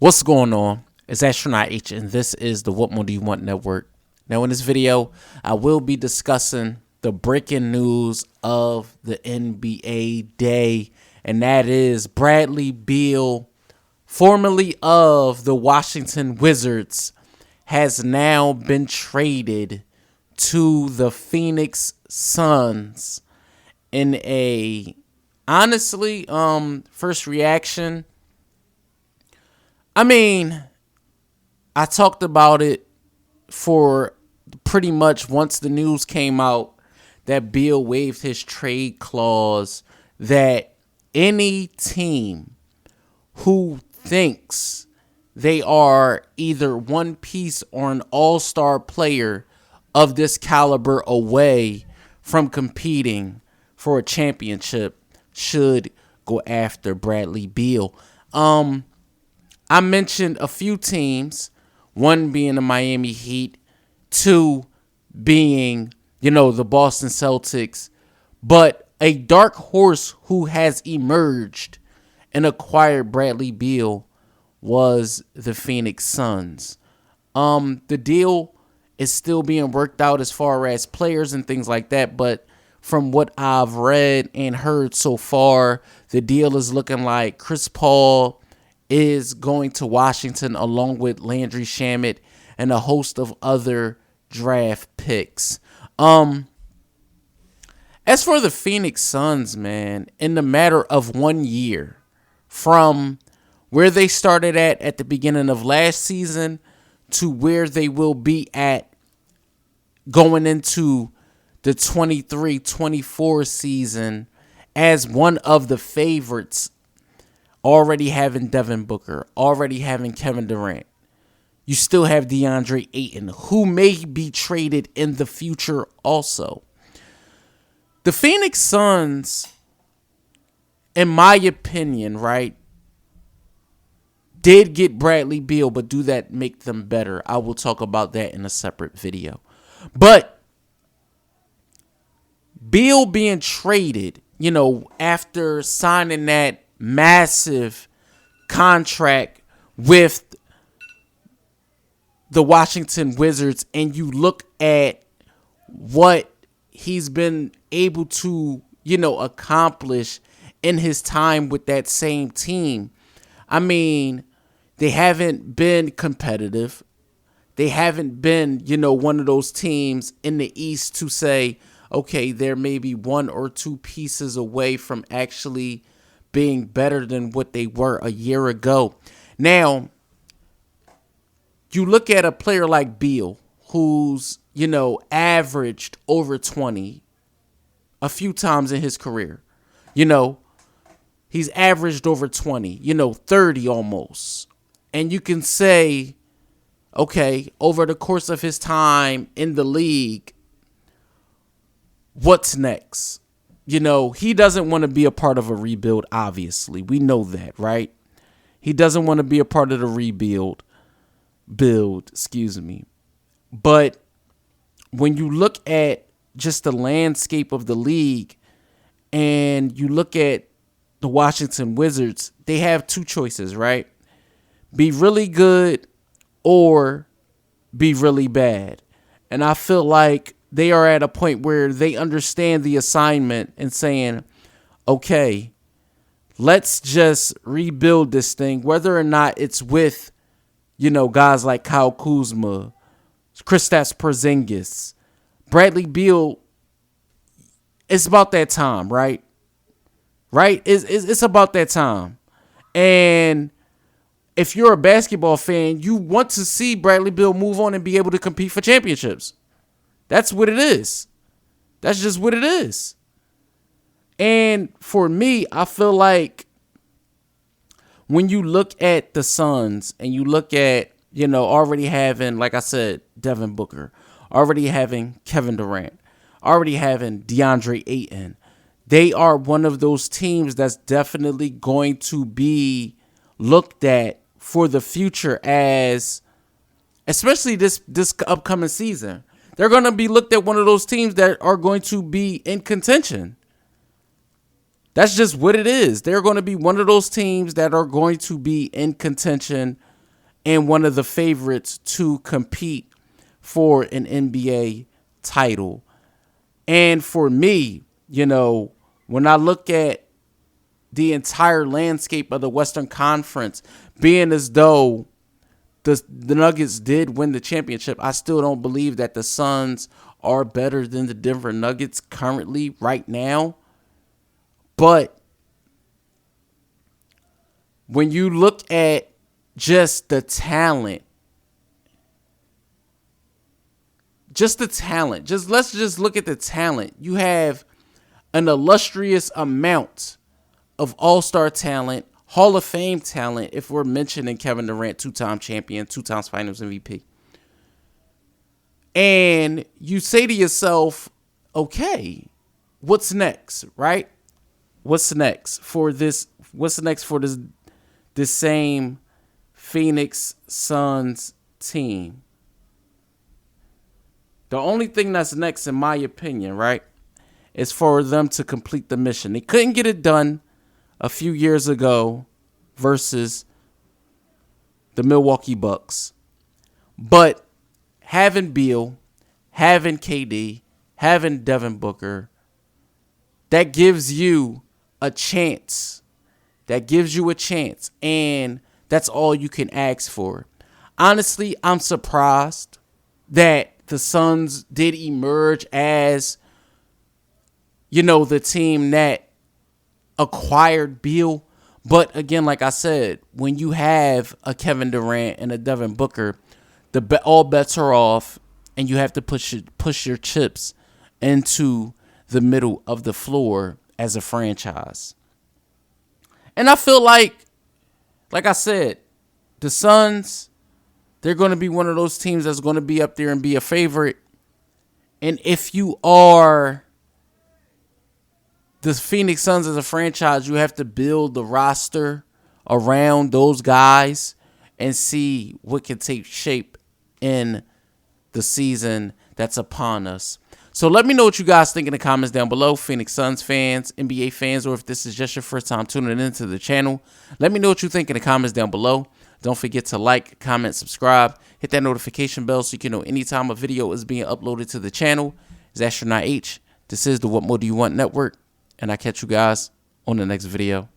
What's going on? It's Astronaut H, and this is the What More Do You Want Network. Now, in this video, I will be discussing the breaking news of the NBA day, and that is Bradley Beal, formerly of the Washington Wizards, has now been traded to the Phoenix Suns in a, honestly, first reaction, I talked about it for pretty much once the news came out that Beal waived his trade clause, that any team who thinks they are either one piece or an all-star player of this caliber away from competing for a championship should go after Bradley Beal. I mentioned a few teams, one being the Miami Heat, two being, the Boston Celtics, but a dark horse who has emerged and acquired Bradley Beal was the Phoenix Suns. The deal is still being worked out as far as players and things like that, but from what I've read and heard so far, the deal is looking like Chris Paul is going to Washington along with Landry Shamet and a host of other draft picks. As for the Phoenix Suns, man, in the matter of 1 year from where they started at the beginning of last season to where they will be at going into the 23-24 season as one of the favorites, already having Devin Booker, already having Kevin Durant. You still have DeAndre Ayton, who may be traded in the future also. The Phoenix Suns, in my opinion, right, did get Bradley Beal, but do that make them better? I will talk about that in a separate video. But Beal being traded, after signing that massive contract with the Washington Wizards, and you look at what he's been able to, accomplish in his time with that same team. They haven't been competitive. They haven't been, one of those teams in the East to say, okay, they're maybe one or two pieces away from actually being better than what they were a year ago. Now, you look at a player like Beal, who's, averaged over 20 a few times in his career. He's averaged over 20, 30 almost. And you can say, okay, over the course of his time in the league, what's next? He doesn't want to be a part of a rebuild, obviously. We know that, right? He doesn't want to be a part of the build, But when you look at just the landscape of the league and you look at the Washington Wizards, they have two choices, right? Be really good or be really bad. And I feel like they are at a point where they understand the assignment and saying, okay, let's just rebuild this thing, whether or not it's with, guys like Kyle Kuzma, Kristaps Porzingis, Bradley Beal. It's about that time, right? Right? It's about that time. And if you're a basketball fan, you want to see Bradley Beal move on and be able to compete for championships. That's what it is. That's just what it is. And for me, I feel like when you look at the Suns and you look at, already having, like I said, Devin Booker, already having Kevin Durant, already having DeAndre Ayton, they are one of those teams that's definitely going to be looked at for the future as, especially this upcoming season. They're going to be looked at one of those teams that are going to be in contention. That's just what it is. They're going to be one of those teams that are going to be in contention and one of the favorites to compete for an NBA title. And for me, when I look at the entire landscape of the Western Conference, being as though the Nuggets did win the championship, I still don't believe that the Suns are better than the Denver Nuggets currently right now. But when you look at just the talent, let's just look at the talent. You have an illustrious amount of all-star talent, Hall of Fame talent, if we're mentioning Kevin Durant, two-time champion, 2 times Finals MVP. And you say to yourself, okay, what's next, right? What's next for this? What's next for this same Phoenix Suns team? The only thing that's next, in my opinion, right, is for them to complete the mission. They couldn't get it done a few years ago versus the Milwaukee Bucks. But having Beal, having KD, having Devin Booker, that gives you a chance. And that's all you can ask for. Honestly, I'm surprised that the Suns did emerge as, the team that acquired Beal. But again, like I said, when you have a Kevin Durant and a Devin Booker, all bets are off, and you have to push your chips into the middle of the floor as a franchise. And I feel like I said, the Suns, they're going to be one of those teams that's going to be up there and be a favorite. And if you are the Phoenix Suns as a franchise, you have to build the roster around those guys and see what can take shape in the season that's upon us. So let me know what you guys think in the comments down below, Phoenix Suns fans, NBA fans, or if this is just your first time tuning into the channel. Let me know what you think in the comments down below. Don't forget to like, comment, subscribe, hit that notification bell so you can know anytime a video is being uploaded to the channel. It's Astronaut H. This is the What More Do You Want Network, and I catch you guys on the next video.